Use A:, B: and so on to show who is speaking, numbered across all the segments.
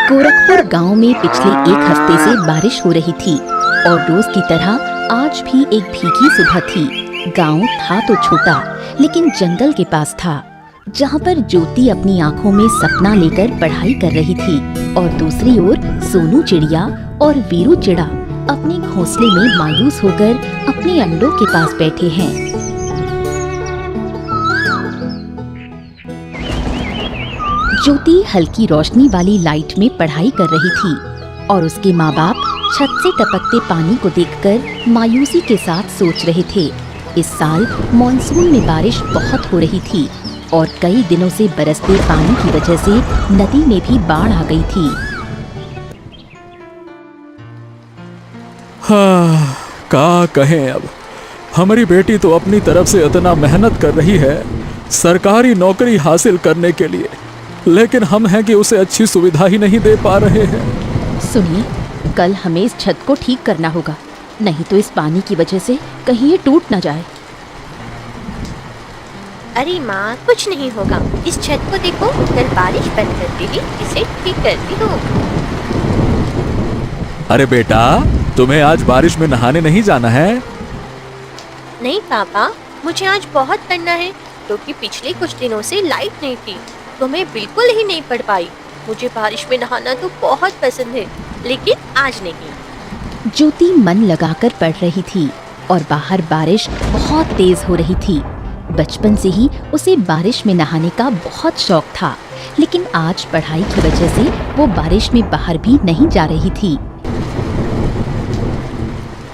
A: गोरखपुर गांव में पिछले एक हफ्ते से बारिश हो रही थी और रोज की तरह आज भी एक भीगी सुबह थी। गांव था तो छोटा लेकिन जंगल के पास था, जहां पर ज्योति अपनी आंखों में सपना लेकर पढ़ाई कर रही थी और दूसरी ओर सोनू चिड़िया और वीरू चिड़ा अपने घोंसले में मायूस होकर अपने अंडों के पास बैठे हैं। ज्योति हल्की रोशनी वाली लाइट में पढ़ाई कर रही थी और उसके माँ बाप छत से टपकते पानी को देखकर मायूसी के साथ सोच रहे थे। इस साल मॉनसून में बारिश बहुत हो रही थी और कई दिनों से बरसते पानी की वजह से नदी में भी बाढ़ आ गई थी।
B: हाँ, क्या कहें अब। हमारी बेटी तो अपनी तरफ से इतना मेहनत कर रही है सरकारी नौकरी हासिल करने के लिए, लेकिन हम हैं कि उसे अच्छी सुविधा ही नहीं दे पा रहे हैं।
A: सुनिए, कल हमें इस छत को ठीक करना होगा, नहीं तो इस पानी की वजह से कहीं ये टूट न जाए।
C: अरे माँ, कुछ नहीं होगा। इस छत को देखो, कल बारिश बंद करती ही इसे ठीक करती हूँ।
B: अरे बेटा, तुम्हें आज बारिश में नहाने नहीं जाना है?
C: नहीं पापा, मुझे आज बहुत पढ़ना है क्योंकि पिछले कुछ दिनों से लाइट नहीं थी तो मैं बिल्कुल ही नहीं पढ़ पाई। मुझे बारिश में नहाना तो बहुत पसंद है, लेकिन आज नहीं।
A: ज्योति मन लगाकर पढ़ रही थी और बाहर बारिश बहुत तेज हो रही थी। बचपन से ही उसे बारिश में नहाने का बहुत शौक था, लेकिन आज पढ़ाई की वजह से वो बारिश में बाहर भी नहीं जा रही थी।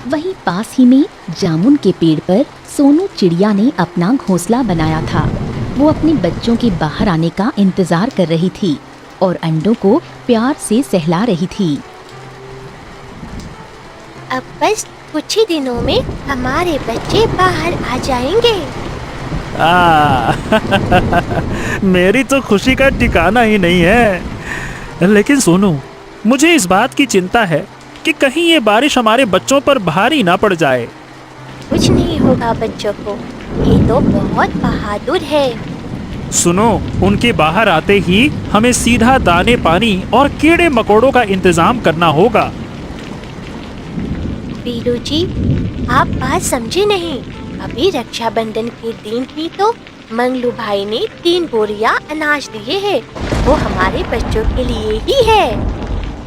A: वहीं पास ही में जामुन के पेड़ पर सोनू चिड़िया ने अपना घोंसला बनाया था। वो अपने बच्चों के बाहर आने का इंतजार कर रही थी और अंडों को प्यार से सहला रही थी।
C: अब बस कुछ ही दिनों में हमारे बच्चे बाहर आ जाएंगे।
D: मेरी तो खुशी का ठिकाना ही नहीं है। लेकिन सोनू, मुझे इस बात की चिंता है कि कहीं ये बारिश हमारे बच्चों पर भारी ना पड़ जाए।
C: कुछ नहीं होगा बच्चों को, ये तो बहुत बहादुर है।
D: सुनो, उनके बाहर आते ही हमें सीधा दाने पानी और कीड़े मकोड़ों का इंतजाम करना होगा।
C: वीरू जी, आप बात समझे नहीं। अभी रक्षाबंधन के दिन ही तो मंगलू भाई ने 3 बोरियां अनाज दिए हैं। वो हमारे बच्चों के लिए ही है।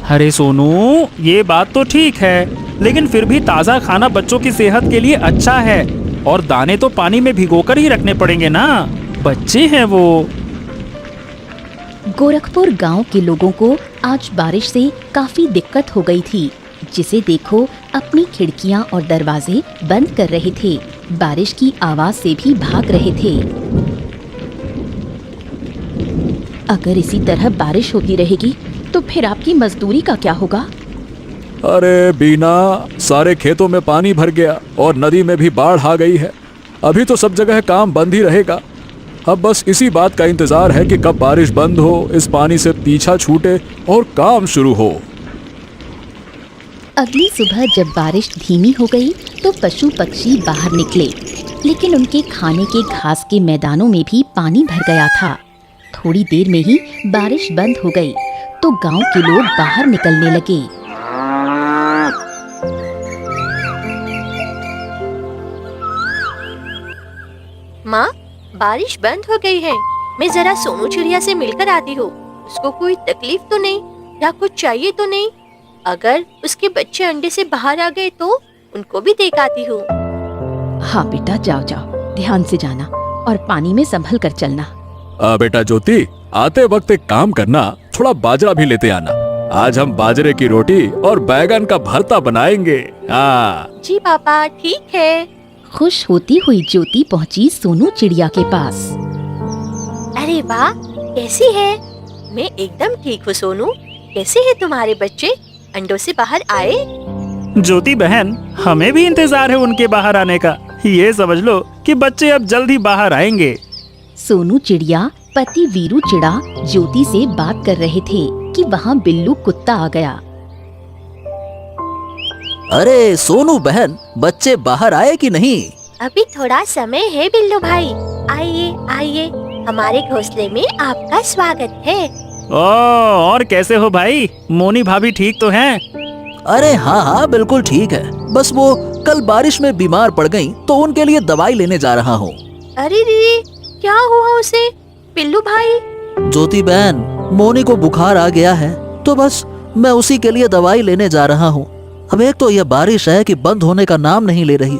D: अरे सोनू, ये बात तो ठीक है, लेकिन फिर भी ताज़ा खाना बच्चों की सेहत के लिए अच्छा है और दाने तो पानी में भिगोकर ही रखने पड़ेंगे ना, बच्चे हैं वो।
A: गोरखपुर गांव के लोगों को आज बारिश से काफी दिक्कत हो गई थी। जिसे देखो अपनी खिड़कियां और दरवाजे बंद कर रहे थे, बारिश की आवाज से भी भाग रहे थे। अगर इसी तरह बारिश होती रहेगी तो फिर आपकी मजदूरी का क्या होगा?
B: अरे बीना, सारे खेतों में पानी भर गया और नदी में भी बाढ़ आ गई है। अभी तो सब जगह काम बंद ही रहेगा। अब बस इसी बात का इंतजार है कि कब बारिश बंद हो, इस पानी से पीछा छूटे और काम शुरू हो।
A: अगली सुबह जब बारिश धीमी हो गई तो पशु पक्षी बाहर निकले, लेकिन उनके खाने के घास के मैदानों में भी पानी भर गया था। थोड़ी देर में ही बारिश बंद हो गई तो गांव के लोग बाहर निकलने लगे।
C: माँ, बारिश बंद हो गई है। मैं जरा सोनू चिड़िया से मिलकर आती हूँ। उसको कोई तकलीफ तो नहीं या कुछ चाहिए तो नहीं? अगर उसके बच्चे अंडे से बाहर आ गए तो उनको भी देख आती हूँ।
A: हाँ बेटा, जाओ जाओ, ध्यान से जाना और पानी में संभल कर चलना।
B: बेटा ज्योति, आते वक्त एक काम करना, थोड़ा बाजरा भी लेते आना। आज हम बाजरे की रोटी और बैगन का भरता बनाएंगे।
C: जी पापा, ठीक है।
A: खुश होती हुई ज्योति पहुंची सोनू चिड़िया के पास।
C: अरे वाह, कैसी है? मैं एकदम ठीक हूँ सोनू। कैसे हैं तुम्हारे बच्चे? अंडों से बाहर आए?
D: ज्योति बहन, हमें भी इंतजार है उनके बाहर आने का। ये समझ लो कि बच्चे अब जल्द ही बाहर आएंगे।
A: सोनू चिड़िया पति वीरू चिड़ा ज्योति से बात कर रहे थे कि वहाँ बिल्लू कुत्ता आ गया।
E: अरे सोनू बहन, बच्चे बाहर आए कि नहीं?
C: अभी थोड़ा समय है बिल्लू भाई। आइए आइए, हमारे घोंसले में आपका स्वागत है।
D: ओ, और कैसे हो भाई? मोनी भाभी ठीक तो हैं?
E: अरे हाँ हाँ बिल्कुल ठीक है, बस वो कल बारिश में बीमार पड़ गईं, तो उनके लिए दवाई लेने जा रहा हूँ।
C: अरे रे, क्या हुआ उसे? पिल्लू भाई?
E: ज्योति बहन, मोनी को बुखार आ गया है, तो बस मैं उसी के लिए दवाई लेने जा रहा हूँ। अब एक तो यह बारिश है कि बंद होने का नाम नहीं ले रही।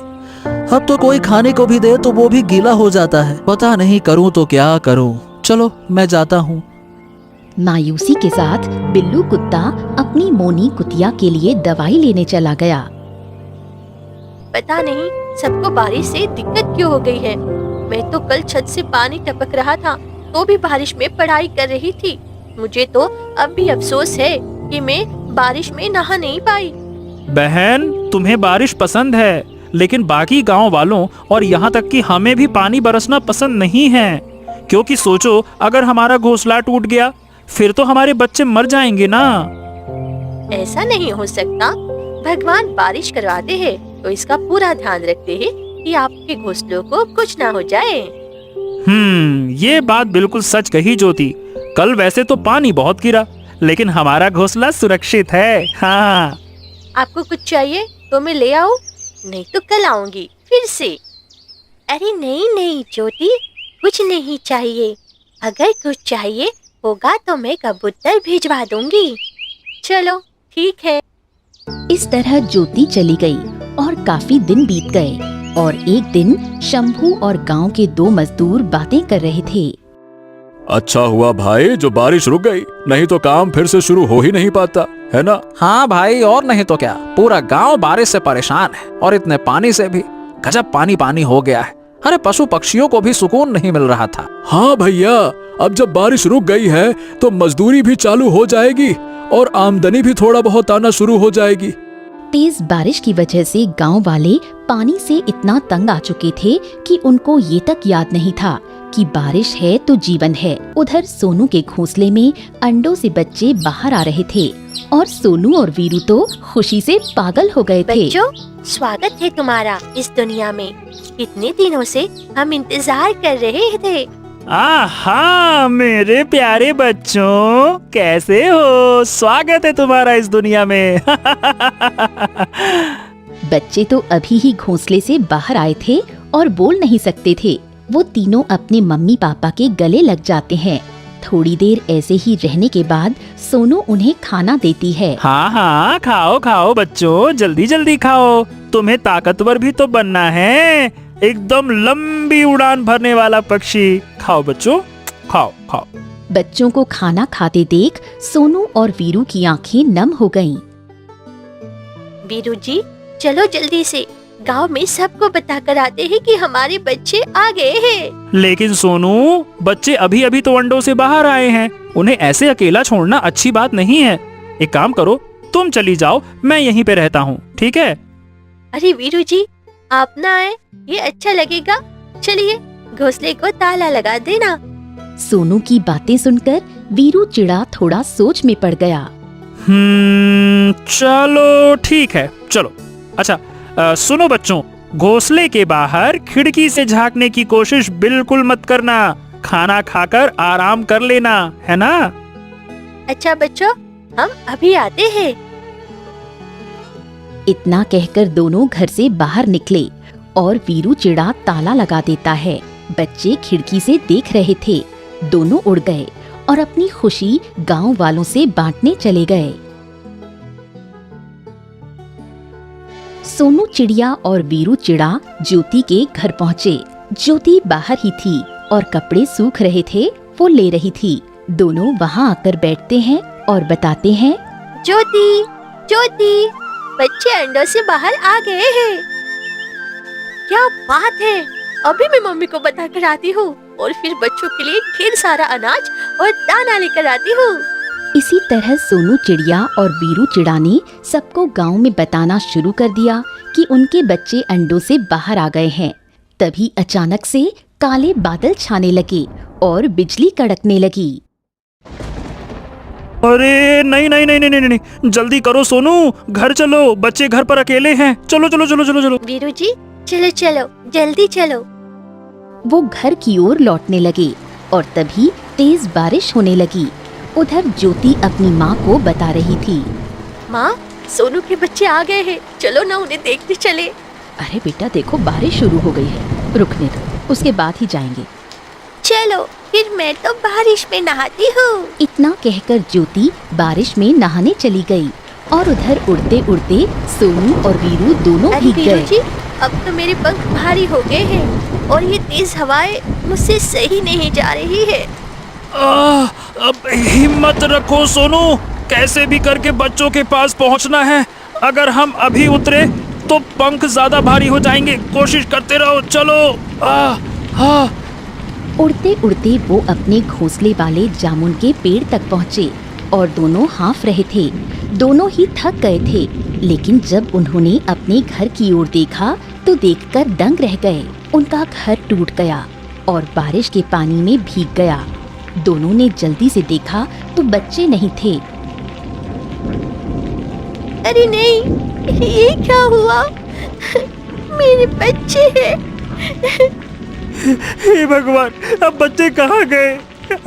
E: अब तो कोई खाने को भी दे तो वो भी गीला हो जाता है। पता नहीं करूँ तो क्या करूँ। चलो मैं जाता हूँ।
A: मायूसी के साथ बिल्लू कुत्ता अपनी मोनी कुतिया के लिए दवाई लेने चला गया।
C: पता नहीं सबको बारिश से दिक्कत क्यों हो गई है। मैं तो कल छत से पानी टपक रहा था तो भी बारिश में पढ़ाई कर रही थी। मुझे तो अब भी अफसोस है कि मैं बारिश में नहा नहीं पाई।
D: बहन, तुम्हें बारिश पसंद है, लेकिन बाकी गांव वालों और यहाँ तक कि हमें भी पानी बरसना पसंद नहीं है। क्योंकि सोचो, अगर हमारा घोंसला टूट गया फिर तो हमारे बच्चे मर जाएंगे ना।
C: ऐसा नहीं हो सकता। भगवान बारिश करवाते हैं तो इसका पूरा ध्यान रखते हैं कि आपके घोंसलों को कुछ ना हो जाए।
D: ये बात बिल्कुल सच कही ज्योति। कल वैसे तो पानी बहुत गिरा, लेकिन हमारा घोंसला सुरक्षित है। हाँ।
C: आपको कुछ चाहिए तो मैं ले आऊं? नहीं तो कल आऊंगी फिर से। अरे नहीं नहीं ज्योति, कुछ नहीं चाहिए। अगर कुछ चाहिए होगा तो मैं कबूतर भिजवा दूंगी। चलो ठीक है।
A: इस तरह ज्योति चली गई और काफी दिन बीत गए और एक दिन शंभू और गांव के दो मजदूर बातें कर रहे थे।
B: अच्छा हुआ भाई जो बारिश रुक गई, नहीं तो काम फिर से शुरू हो ही नहीं पाता, है ना?
F: हाँ भाई, और नहीं तो क्या, पूरा गांव बारिश से परेशान है और इतने पानी से भी गजब पानी पानी हो गया है। अरे पशु पक्षियों को भी सुकून नहीं मिल रहा था।
B: हाँ भैया, अब जब बारिश रुक गई है तो मजदूरी भी चालू हो जाएगी और आमदनी भी थोड़ा बहुत आना शुरू हो जाएगी।
A: तेज बारिश की वजह से गांव वाले पानी से इतना तंग आ चुके थे कि उनको ये तक याद नहीं था कि बारिश है तो जीवन है। उधर सोनू के घोंसले में अंडों से बच्चे बाहर आ रहे थे और सोनू और वीरू तो खुशी से पागल हो गए थे।
C: बच्चों, स्वागत है तुम्हारा इस दुनिया में। कितने दिनों से हम इंतजार कर रहे थे।
D: आहा, मेरे प्यारे बच्चों, कैसे हो? स्वागत है तुम्हारा इस दुनिया में।
A: बच्चे तो अभी ही घोंसले से बाहर आए थे और बोल नहीं सकते थे। वो तीनों अपने मम्मी पापा के गले लग जाते हैं। थोड़ी देर ऐसे ही रहने के बाद सोनू उन्हें खाना देती है।
D: हाँ हाँ, खाओ खाओ बच्चों, जल्दी जल्दी खाओ। तुम्हें ताकतवर भी तो बनना है, एकदम लंबी उड़ान भरने वाला पक्षी। खाओ बच्चों, खाओ खाओ।
A: बच्चों को खाना खाते देख सोनू और वीरू की आंखें नम हो गईं।
C: वीरू जी, चलो जल्दी से गांव में सबको बता कर आते हैं कि हमारे बच्चे आ गए हैं।
D: लेकिन सोनू, बच्चे अभी अभी तो अंडों से बाहर आए हैं, उन्हें ऐसे अकेला छोड़ना अच्छी बात नहीं है। एक काम करो, तुम चली जाओ, मैं यहीं पे रहता हूँ, ठीक है?
C: अरे वीरू जी, आप ना आए ये अच्छा लगेगा। चलिए घोंसले को ताला लगा देना।
A: सोनू की बातें सुनकर वीरू चिड़ा थोड़ा सोच में पड़ गया।
D: चलो ठीक है, चलो। अच्छा सुनो बच्चों, घोंसले के बाहर खिड़की से झांकने की कोशिश बिल्कुल मत करना। खाना खाकर आराम कर लेना, है ना?
C: अच्छा बच्चों, हम अभी आते हैं।
A: इतना कहकर दोनों घर से बाहर निकले और वीरू चिड़ा ताला लगा देता है। बच्चे खिड़की से देख रहे थे। दोनों उड़ गए और अपनी खुशी गांव वालों से बांटने चले गए। सोनू चिड़िया और वीरू चिड़ा ज्योति के घर पहुँचे। ज्योति बाहर ही थी और कपड़े सूख रहे थे, वो ले रही थी। दोनों वहाँ आकर बैठते हैं और बताते हैं,
C: ज्योति, ज्योति, बच्चे अंडों से बाहर आ गए हैं। क्या बात है! अभी मैं मम्मी को बता कर आती हूँ और फिर बच्चों के लिए ढेर सारा अनाज और दाना लेकर आती हूँ।
A: इसी तरह सोनू चिड़िया और वीरू चिड़ा ने सबको गांव में बताना शुरू कर दिया कि उनके बच्चे अंडों से बाहर आ गए हैं। तभी अचानक से काले बादल छाने लगे और बिजली कड़कने लगी।
D: अरे नहीं नहीं नहीं नहीं नहीं, जल्दी करो सोनू, घर चलो, बच्चे घर पर अकेले हैं। चलो चलो चलो चलो चलो।
C: वीरू जी, चलो चलो, जल्दी चलो।
A: वो घर की ओर लौटने लगे और तभी तेज बारिश होने लगी। उधर ज्योति अपनी माँ को बता रही थी।
C: माँ, सोनू के बच्चे आ गए हैं, चलो ना उन्हें देखने चले।
A: अरे बेटा देखो, बारिश शुरू हो गई है, रुकने दो, उसके बाद ही जाएंगे।
C: चलो, फिर मैं तो बारिश में नहाती हूँ।
A: इतना कहकर ज्योति बारिश में नहाने चली गई और उधर उड़ते उड़ते सोनू और वीरू दोनों
C: अरे
A: भीग
C: वीरू
A: गए।
C: जी, अब तो मेरे पंख भारी हो गए हैं और ये तेज हवाएं मुझसे सही नहीं जा रही है।
D: अब हिम्मत रखो सोनू, कैसे भी करके बच्चों के पास पहुंचना है। अगर हम अभी उतरे तो पंख ज्यादा भारी हो जाएंगे, कोशिश करते रहो, चलो।
A: उड़ते उड़ते वो अपने घोंसले वाले जामुन के पेड़ तक पहुँचे और दोनों हाँफ रहे थे। दोनों ही थक गए थे, लेकिन जब उन्होंने अपने घर की ओर देखा तो देखकर दंग रह गए। उनका घर टूट गया और बारिश के पानी में भीग गया। दोनों ने जल्दी से देखा तो बच्चे नहीं थे।
C: अरे नहीं, ये क्या हुआ? मेरे बच्चे हैं।
D: हे भगवान, अब बच्चे कहाँ गए?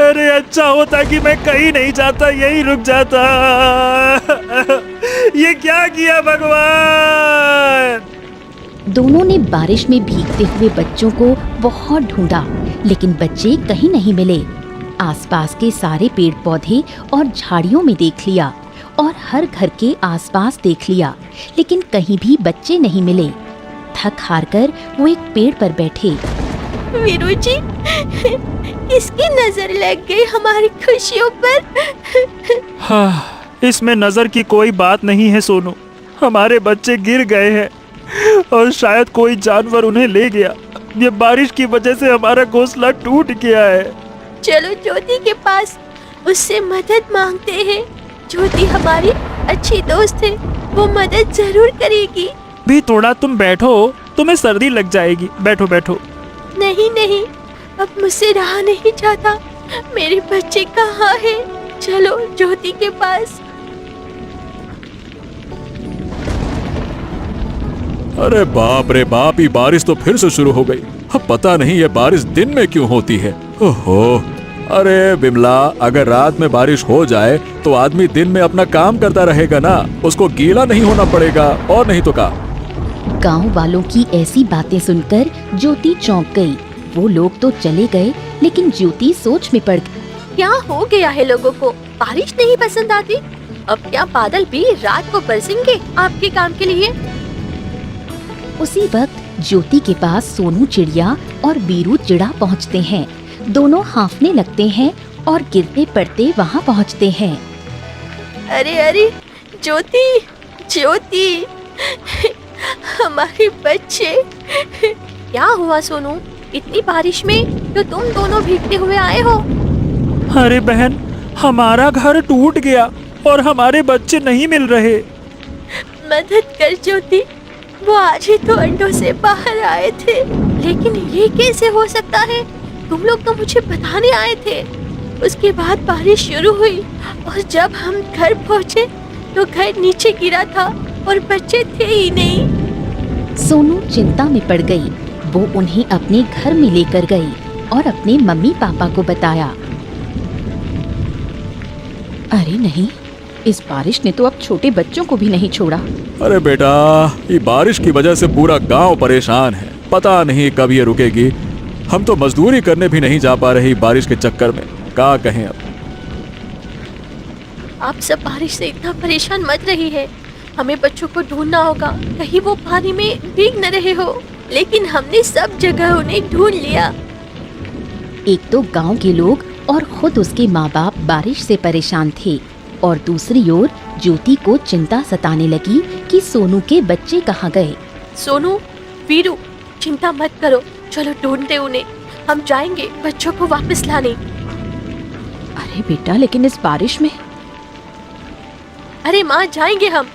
D: अरे अच्छा होता कि मैं कहीं नहीं जाता, यही रुक जाता। ये क्या किया भगवान?
A: दोनों ने बारिश में भीगते हुए बच्चों को बहुत ढूंढा, लेकिन बच्चे कहीं नहीं मिले। आसपास के सारे पेड़ पौधे और झाड़ियों में देख लिया और हर घर के आसपास देख लिया, लेकिन कहीं भी बच्चे नहीं मिले। थक हार कर वो एक पेड़ पर बैठे।
C: वीरू जी, किसकी नजर लग गई हमारी खुशियों पर?
D: हाँ, इसमें नजर की कोई बात नहीं है सोनू। हमारे बच्चे गिर गए हैं और शायद कोई जानवर उन्हें ले गया। ये बारिश की वजह से हमारा घोंसला टूट गया है।
C: चलो ज्योति के पास, उससे मदद मांगते हैं। ज्योति हमारी अच्छी दोस्त है, वो मदद जरूर करेगी।
D: भी थोड़ा तुम बैठो, तुम्हें सर्दी लग जाएगी। बैठो बैठो।
C: नहीं नहीं, अब मुझसे रहा नहीं जाता। मेरे बच्चे कहाँ हैं? चलो ज्योति के पास।
B: अरे बाप रे बाप, ये बारिश तो फिर से शुरू हो गई। अब पता नहीं ये बारिश दिन में क्यों होती है। ओहो, अरे बिमला, अगर रात में बारिश हो जाए तो आदमी दिन में अपना काम करता रहेगा ना, उसको गीला नहीं होना पड़ेगा। और नहीं तो क्या।
A: गांव वालों की ऐसी बातें सुनकर ज्योति चौंक गई। वो लोग तो चले गए, लेकिन ज्योति सोच में पड़ गई।
C: क्या हो गया है लोगों को? बारिश नहीं पसंद आती? अब क्या बादल भी रात को बरसेंगे आपके काम के लिए?
A: उसी वक्त ज्योति के पास सोनू चिड़िया और वीरू चिड़ा पहुंचते हैं। दोनों हांफने लगते हैं और गिरते पड़ते वहां पहुंचते हैं।
C: अरे अरे ज्योति, ज्योति, हमारे बच्चे। क्या हुआ सोनू? इतनी बारिश में तो तुम दोनों भीगते हुए आए हो।
D: अरे बहन, हमारा घर टूट गया और हमारे बच्चे नहीं मिल रहे।
C: मदद कर ज्योति, वो आज ही तो अंडों से बाहर आए थे। लेकिन ये कैसे हो सकता है? तुम लोग तो मुझे बताने आए थे। उसके बाद बारिश शुरू हुई और जब हम घर पहुँचे तो घर नीचे गिरा था और बच्चे थे ही नहीं।
A: सोनू चिंता में पड़ गई। वो उन्हें अपने घर में लेकर गई और अपने मम्मी पापा को बताया। अरे नहीं, इस बारिश ने तो अब छोटे बच्चों को भी नहीं छोड़ा।
B: अरे बेटा, ये बारिश की वजह से पूरा गांव परेशान है। पता नहीं कब ये रुकेगी। हम तो मजदूरी करने भी नहीं जा पा रहे बारिश के चक्कर में। क्या कहें अब।
C: आप सब बारिश से इतना परेशान मत रही है। हमें बच्चों को ढूंढना होगा, कहीं वो पानी में भीग न रहे हो। लेकिन हमने सब जगह उन्हें ढूंढ लिया।
A: एक तो गांव के लोग और खुद उसके माँ बाप बारिश से परेशान थे, और दूसरी ओर ज्योति को चिंता सताने लगी कि सोनू के बच्चे कहाँ गए।
C: सोनू, वीरू, चिंता मत करो, चलो ढूंढते उन्हें। हम जाएंगे बच्चों को वापस लाने।
A: अरे बेटा, लेकिन इस बारिश में।
C: अरे माँ, जाएंगे हम,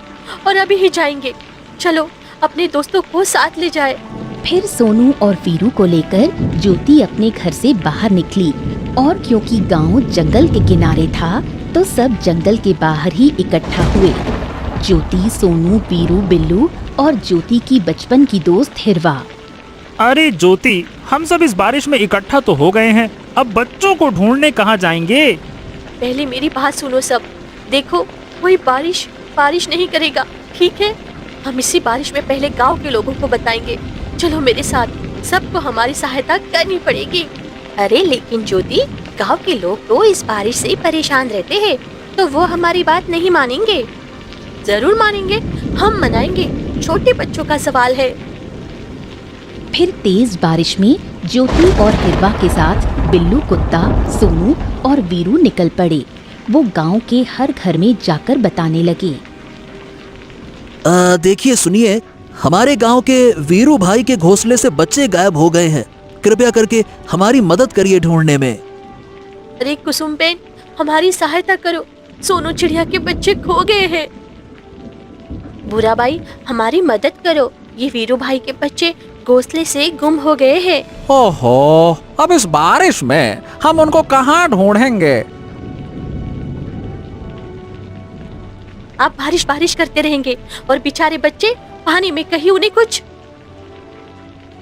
C: और अभी ही जाएंगे। चलो अपने दोस्तों को साथ ले जाए।
A: फिर सोनू और वीरू को लेकर ज्योति अपने घर से बाहर निकली, और क्योंकि गांव जंगल के किनारे था तो सब जंगल के बाहर ही इकट्ठा हुए। ज्योति, सोनू, वीरू, बिल्लू और ज्योति की बचपन की दोस्त हिरवा।
D: अरे ज्योति, हम सब इस बारिश में इकट्ठा तो हो गए हैं, अब बच्चों को ढूंढने कहाँ जाएंगे?
C: पहले मेरी बात सुनो सब। देखो, कोई बारिश नहीं करेगा, ठीक है? हम इसी बारिश में पहले गांव के लोगों को बताएंगे। चलो मेरे साथ, सबको हमारी सहायता करनी पड़ेगी। अरे लेकिन ज्योति, गांव के लोग तो इस बारिश से परेशान रहते हैं, तो वो हमारी बात नहीं मानेंगे। जरूर मानेंगे, हम मनाएंगे, छोटे बच्चों का सवाल है।
A: फिर तेज बारिश में ज्योति और हिरवा के साथ बिल्लू कुत्ता, सोनू और वीरू निकल पड़े। वो गांव के हर घर में जाकर बताने लगे।
E: देखिए, सुनिए, हमारे गांव के वीरू भाई के घोंसले से बच्चे गायब हो गए हैं। कृपया करके हमारी मदद करिए ढूंढने में।
C: अरे कुसुम बेन, हमारी सहायता करो, सोनू चिड़िया के बच्चे खो गए हैं। बुरा भाई, हमारी मदद करो, ये वीरू भाई के बच्चे घोंसले से गुम हो गए हैं।
F: ओहो, अब इस बारिश में हम उनको कहाँ ढूंढेंगे?
C: आप बारिश करते रहेंगे और बेचारे बच्चे पानी में, कहीं उन्हें कुछ।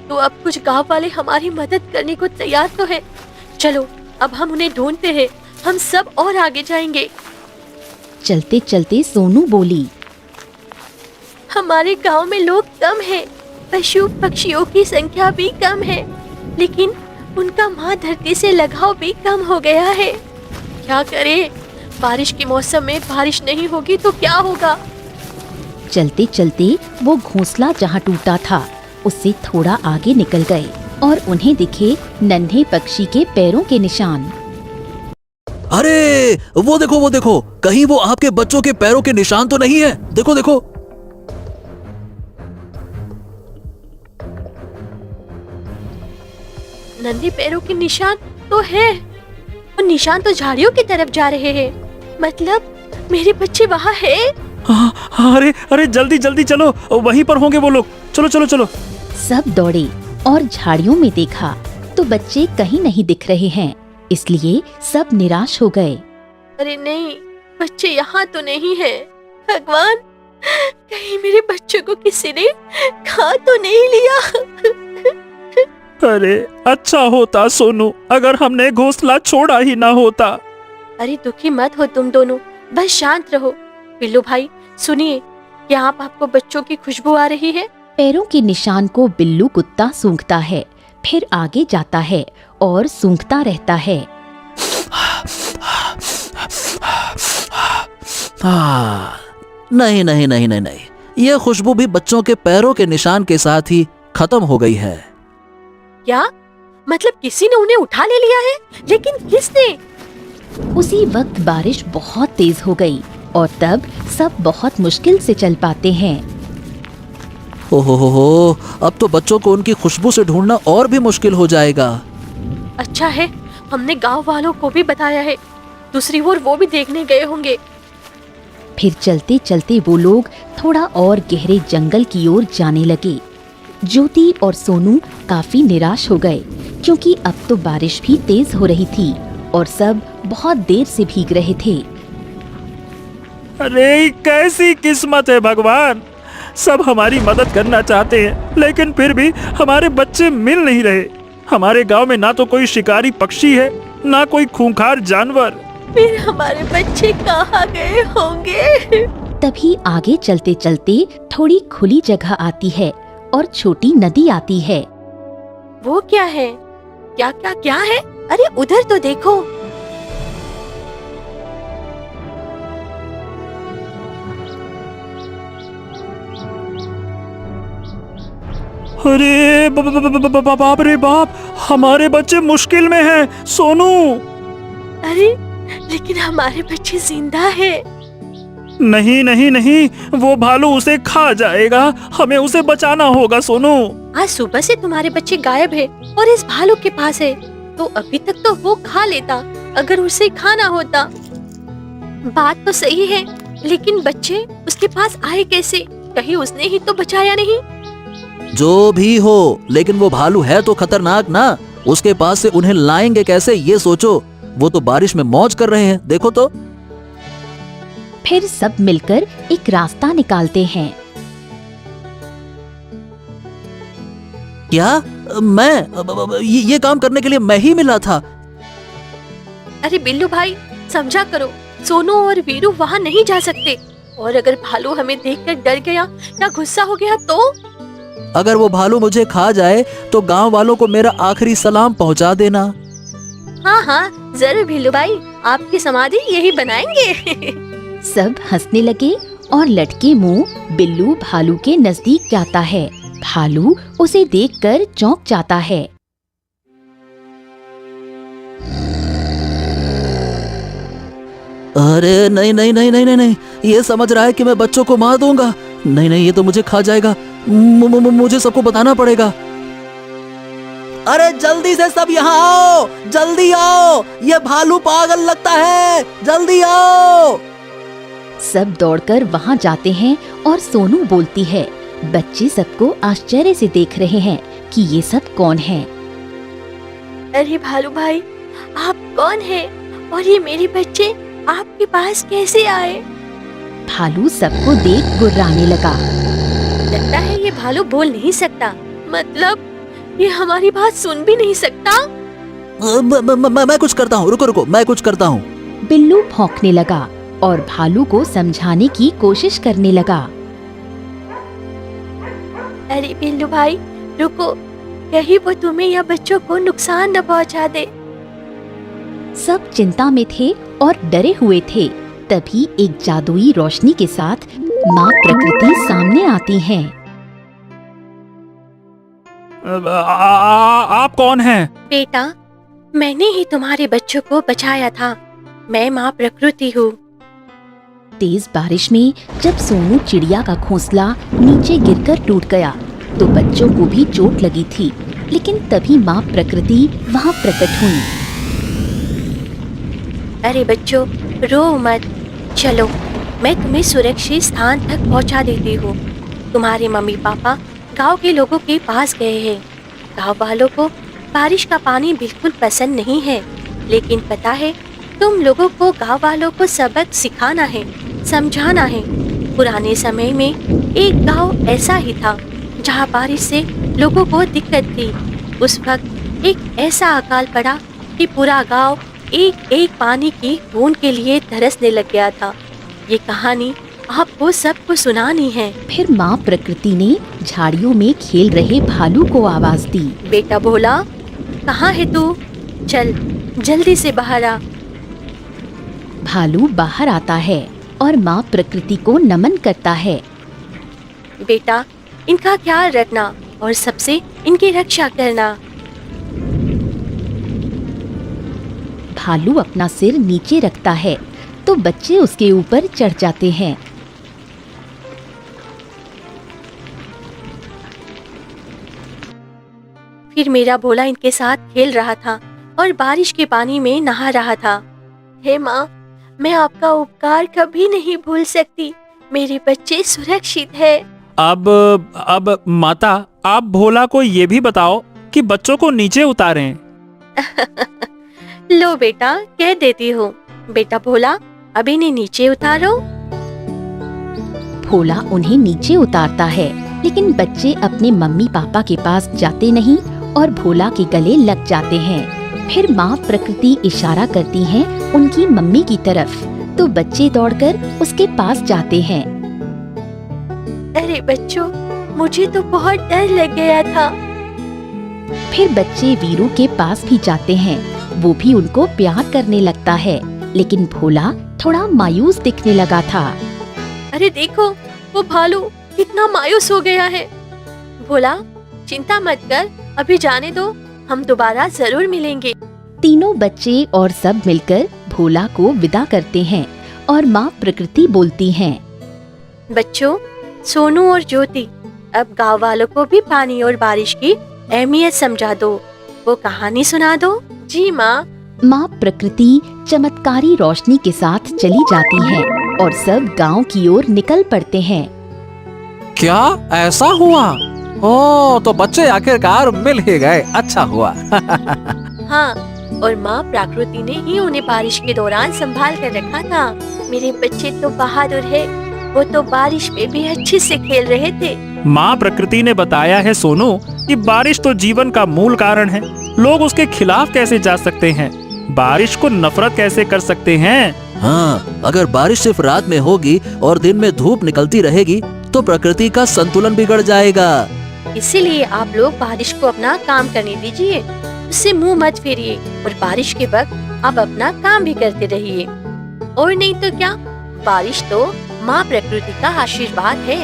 C: तो अब कुछ गांव वाले हमारी मदद करने को तैयार तो है। चलो अब हम उन्हें ढूंढते हैं, हम सब और आगे जाएंगे।
A: चलते चलते सोनू बोली।
C: हमारे गांव में लोग कम हैं, पशु पक्षियों की संख्या भी कम है, लेकिन उनका माँ धरती से लगाव भी कम हो गया है। क्या करें? बारिश के मौसम में बारिश नहीं होगी तो क्या होगा?
A: चलते चलते वो घोंसला जहाँ टूटा था उससे थोड़ा आगे निकल गए और उन्हें दिखे नन्हे पक्षी के पैरों के निशान।
E: अरे वो देखो, कहीं वो आपके बच्चों के पैरों के निशान तो नहीं है? देखो देखो।
C: नन्हे पैरों के निशान तो है, और निशान तो झाड़ियों की तरफ जा रहे हैं। मतलब मेरे बच्चे वहाँ है।
D: अरे जल्दी चलो, वहीं पर होंगे वो लोग। चलो।
A: सब दौड़े और झाड़ियों में देखा तो बच्चे कहीं नहीं दिख रहे हैं, इसलिए सब निराश हो गए।
C: अरे नहीं, बच्चे यहाँ तो नहीं है। भगवान, कहीं मेरे बच्चों को किसी ने खा तो नहीं लिया।
D: अरे अच्छा होता सोनू, अगर हमने घोंसला छोड़ा ही ना होता।
C: अरे दुखी मत हो तुम दोनों, बस शांत रहो। बिल्लू भाई सुनिए, क्या आपको बच्चों की खुशबू आ रही है?
A: पैरों के निशान को बिल्लू कुत्ता सूंघता है, फिर आगे जाता है और सूंघता रहता है।
E: नहीं, ये खुशबू भी बच्चों के पैरों के निशान के साथ ही खत्म हो गई है।
C: क्या मतलब किसी ने उन्हें उठा ले लिया है? लेकिन किसने?
A: उसी वक्त बारिश बहुत तेज हो गई और तब सब बहुत मुश्किल से चल पाते हैं।
E: हो, अब तो बच्चों को उनकी खुशबू से ढूंढना और भी मुश्किल हो जाएगा।
C: अच्छा है हमने गांव वालों को भी बताया है, दूसरी ओर वो भी देखने गए होंगे।
A: फिर चलते चलते वो लोग थोड़ा और गहरे जंगल की ओर जाने लगे। ज्योति और सोनू काफी निराश हो गए, क्योंकि अब तो बारिश भी तेज हो रही थी और सब बहुत देर से भीग रहे थे।
D: अरे कैसी किस्मत है भगवान, सब हमारी मदद करना चाहते हैं लेकिन फिर भी हमारे बच्चे मिल नहीं रहे। हमारे गांव में ना तो कोई शिकारी पक्षी है, ना कोई खूंखार जानवर।
C: फिर हमारे बच्चे कहाँ गए होंगे?
A: तभी आगे चलते चलते थोड़ी खुली जगह आती है और छोटी नदी आती है।
C: वो क्या है? क्या है? अरे उधर तो देखो।
D: अरे बाप रे बाप, हमारे बच्चे मुश्किल में हैं। सोनू,
C: अरे लेकिन हमारे बच्चे जिंदा है।
D: नहीं, वो भालू उसे खा जाएगा, हमें उसे बचाना होगा। सोनू,
C: आज सुबह से तुम्हारे बच्चे गायब है और इस भालू के पास है, तो अभी तक तो वो खा लेता अगर उसे खाना होता। बात तो सही है, लेकिन बच्चे उसके पास आए कैसे? कहीं उसने ही तो बचाया नहीं।
E: जो भी हो, लेकिन वो भालू है तो खतरनाक ना, उसके पास से उन्हें लाएंगे कैसे ये सोचो। वो तो बारिश में मौज कर रहे हैं, देखो तो।
A: फिर सब मिलकर एक रास्ता निकालते हैं।
E: क्या मैं ये काम करने के लिए मैं ही मिला था?
C: अरे बिल्लू भाई, समझा करो, सोनू और वीरू वहाँ नहीं जा सकते। और अगर भालू हमें देखकर डर गया या गुस्सा हो गया तो?
E: अगर वो भालू मुझे खा जाए तो गांव वालों को मेरा आखिरी सलाम पहुंचा देना।
C: हाँ हाँ जरूर भीलू भाई, आपकी समाधि यही बनाएंगे।
A: सब हंसने लगे और लटके मुंह बिल्लू भालू के नजदीक जाता है। भालू उसे देखकर चौंक जाता है।
E: अरे नहीं नहीं नहीं नहीं नहीं नहीं, ये समझ रहा है कि मैं बच्चों को मार दूंगा। नहीं नहीं, ये तो मुझे खा जाएगा। मुझे सबको बताना पड़ेगा। अरे जल्दी से सब यहाँ आओ, जल्दी आओ, ये भालू पागल लगता है, जल्दी आओ।
A: सब दौड़कर वहाँ जाते हैं और सोनू बोलती है। बच्चे सबको आश्चर्य से देख रहे हैं कि ये सब कौन है।
C: अरे भालू भाई, आप कौन हैं? और ये मेरे बच्चे आपके पास कैसे आए?
A: भालू सबको देख गुर्राने लगा।
C: लगता है ये भालू बोल नहीं सकता, मतलब ये हमारी बात सुन भी नहीं सकता।
E: मैं कुछ करता हूँ, रुको रुको, मैं कुछ करता हूँ।
A: बिल्लू भौंकने लगा और भालू को समझाने की कोशिश करने लगा।
C: अरे बिल्लू भाई रुको, कहीं वो तुम्हें या बच्चों को नुकसान न पहुंचा दे।
A: सब चिंता में थे और डरे हुए थे। तभी एक जादुई रोशनी के साथ माँ प्रकृति सामने आती हैं।
D: आप कौन हैं?
C: बेटा, मैंने ही तुम्हारे बच्चों को बचाया था। मैं माँ प्रकृति हूँ।
A: तेज बारिश में जब सोनू चिड़िया का घोंसला नीचे गिरकर टूट गया तो बच्चों को भी चोट लगी थी, लेकिन तभी माँ प्रकृति वहाँ प्रकट हुई।
C: अरे बच्चों, रो मत, चलो मैं तुम्हें सुरक्षित स्थान तक पहुंचा देती हूँ। तुम्हारे मम्मी पापा गांव के लोगों के पास गए हैं। गांव वालों को बारिश का पानी बिल्कुल पसंद नहीं है, लेकिन पता है तुम लोगों को गांव वालों को सबक सिखाना है, समझाना है। पुराने समय में एक गांव ऐसा ही था जहां बारिश से लोगों को दिक्कत थी। उस वक्त एक ऐसा अकाल पड़ा कि पूरा गांव एक एक पानी की बूंद के लिए तरसने लग गया था। ये कहानी आपको सबको सुनानी है।
A: फिर माँ प्रकृति ने झाड़ियों में खेल रहे भालू को आवाज दी।
C: बेटा भोला, कहाँ है तू? चल जल्दी से बाहर आ।
A: भालू बाहर आता है और माँ प्रकृति को नमन करता है।
C: बेटा, इनका ख्याल रखना और सबसे इनकी रक्षा करना।
A: भालू अपना सिर नीचे रखता है तो बच्चे उसके ऊपर चढ़ जाते हैं।
C: फिर मेरा भोला इनके साथ खेल रहा था और बारिश के पानी में नहा रहा था। हे माँ, मैं आपका उपकार कभी नहीं भूल सकती। मेरे बच्चे सुरक्षित है।
D: अब माता, आप भोला को ये भी बताओ कि बच्चों को नीचे उतारें।
C: लो बेटा, कह देती हूँ। बेटा भोला, अब इन्हें नीचे उतारो।
A: भोला उन्हें नीचे उतारता है, लेकिन बच्चे अपने मम्मी पापा के पास जाते नहीं और भोला के गले लग जाते हैं। फिर माँ प्रकृति इशारा करती है उनकी मम्मी की तरफ, तो बच्चे दौड़कर उसके पास जाते हैं।
C: अरे बच्चों, मुझे तो बहुत डर लग गया था।
A: फिर बच्चे वीरू के पास भी जाते हैं। वो भी उनको प्यार करने लगता है, लेकिन भोला थोड़ा मायूस दिखने लगा था।
C: अरे देखो, वो भालू कितना मायूस हो गया है। भोला, चिंता मत कर, अभी जाने दो, हम दोबारा जरूर मिलेंगे।
A: तीनों बच्चे और सब मिलकर भोला को विदा करते हैं और माँ प्रकृति बोलती हैं।
C: बच्चों, सोनू और ज्योति, अब गांव वालों को भी पानी और बारिश की अहमियत समझा दो। वो कहानी सुना दो। जी माँ।
A: माँ प्रकृति चमत्कारी रोशनी के साथ चली जाती है और सब गांव की ओर निकल पड़ते हैं।
F: क्या ऐसा हुआ? ओ, तो बच्चे आखिरकार मिल ही गए, अच्छा हुआ।
C: हाँ, और माँ प्रकृति ने ही उन्हें बारिश के दौरान संभाल कर रखा था। मेरे बच्चे तो बहादुर है, वो तो बारिश में भी अच्छे से खेल रहे थे।
D: माँ प्रकृति ने बताया है सोनू कि बारिश तो जीवन का मूल कारण है। लोग उसके खिलाफ कैसे जा सकते हैं? बारिश को नफरत कैसे कर सकते हैं?
E: हाँ, अगर बारिश सिर्फ रात में होगी और दिन में धूप निकलती रहेगी तो प्रकृति का संतुलन बिगड़ जाएगा।
C: इसीलिए आप लोग बारिश को अपना काम करने दीजिए, उससे मुंह मत फेरिए और बारिश के वक्त आप अपना काम भी करते रहिए। और नहीं तो क्या, बारिश तो माँ प्रकृति का आशीर्वाद है।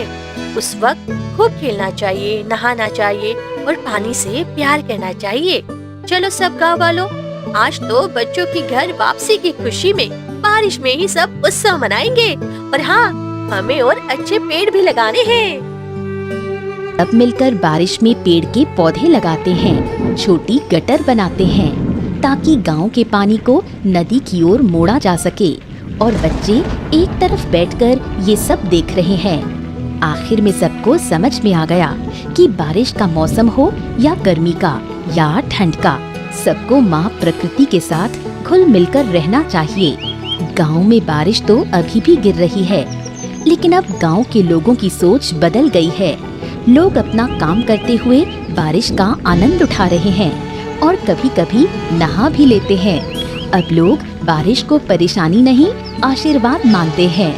C: उस वक्त खूब खेलना चाहिए, नहाना चाहिए और पानी से प्यार करना चाहिए। चलो सब गाँव वालों, आज तो बच्चों की घर वापसी की खुशी में बारिश में ही सब उत्सव मनाएंगे। और हाँ, हमें और अच्छे पेड़ भी लगाने हैं।
A: सब मिलकर बारिश में पेड़ के पौधे लगाते हैं, छोटी गटर बनाते हैं ताकि गांव के पानी को नदी की ओर मोड़ा जा सके। और बच्चे एक तरफ बैठकर ये सब देख रहे हैं। आखिर में सबको समझ में आ गया कि बारिश का मौसम हो या गर्मी का या ठंड का, सबको माँ प्रकृति के साथ घुल मिलकर रहना चाहिए। गांव में बारिश तो अभी भी गिर रही है, लेकिन अब गांव के लोगों की सोच बदल गई है। लोग अपना काम करते हुए बारिश का आनंद उठा रहे हैं और कभी कभी नहा भी लेते हैं। अब लोग बारिश को परेशानी नहीं, आशीर्वाद मानते हैं।